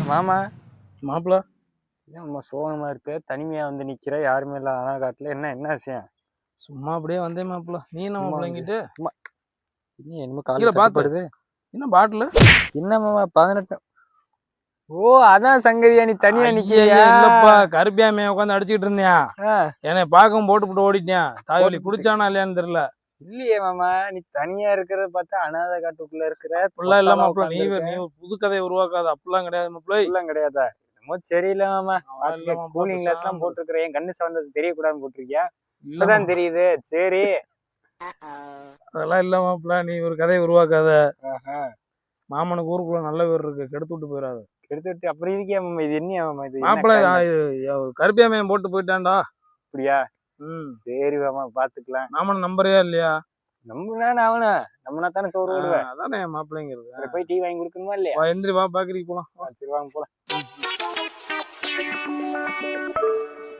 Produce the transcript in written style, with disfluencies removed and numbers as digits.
மாமா மாப்பிள்ள ஏன் நம்ம சோகமா இருக்க? தனிமையா வந்து நிக்கிற, யாருமே இல்ல காட்டுல. என்ன விஷயம்? சும்மா அப்படியே வந்தேன் மாப்பிள்ள. நீ என்ன சும்மா மாப்பிள்ள வந்து இங்கிட்டு சும்மா என்னமோ கீழே காலில் பார்த்து தட்டுப்படுது. என்ன பாட்டில்? என்ன மாமா 18? ஓ, அதான் சங்கதியா, நீ தனியா நிக்கிறியா? இல்லப்பா, கருப்பியாமைய உட்காந்து அடிச்சுக்கிட்டு இருந்தியா? ஆ, என்னை பார்க்கவும் போட்டு ஓடிட்டேன். தாயோலி குடிச்சானா இல்லையான்னு தெரியல. இல்லையே மாமா, நீ தனியா இருக்கிறத பார்த்தா அனாதை காட்டுக்குள்ள இருக்கிற. அப்படிலாம் இல்ல மாப்பிள்ள. நீ ஒரு புது கதையை உருவாக்காத. அப்படிலாம் கிடையாது மாப்பிள்ள. அப்படிலாம் கிடையாதா? என்னமோ சரியில்ல மாமா. இல்ல மாப்பிள்ள, கூலிங் கிளாஸ் எல்லாம் பேசாம போட்டிருக்கிறேன். என் கண்ணு சவந்தது தெரியக்கூடாதுன்னு போட்டிருக்கியா? இல்ல இப்பதான் தெரியுது. சரி. அதெல்லாம் இல்ல மாப்பிள்ள. நீ ஒரு கதையை உருவாக்காத. ஆஹா. மாமனுக்கு ஊருக்குள்ள நல்ல பேர் இருக்கு, கெடுத்து விட்டு போயிடாது. எடுத்து அப்புறம் இருக்கியா மாமா? இது என்ன மாமா? இது என்ன மாப்பிள்ள காரியம்? கருப்பியாமையம் போட்டு போயிட்டான்டா. அப்படியா? ம். சரி மாமா, பாத்துக்கலாம். மாமன் நம்பரையா இல்லையா? நம்புனா அவனா நம்புனா தானே சோறு விடுவேன். அதானே மாப்பிள்ளைங்கிறது. போய் டீ வாங்கி கொடுக்கணுமா இல்லையா? எந்திரி வா, பாக்கறிக்கு போலாம். சரி வாங்க போலாம்.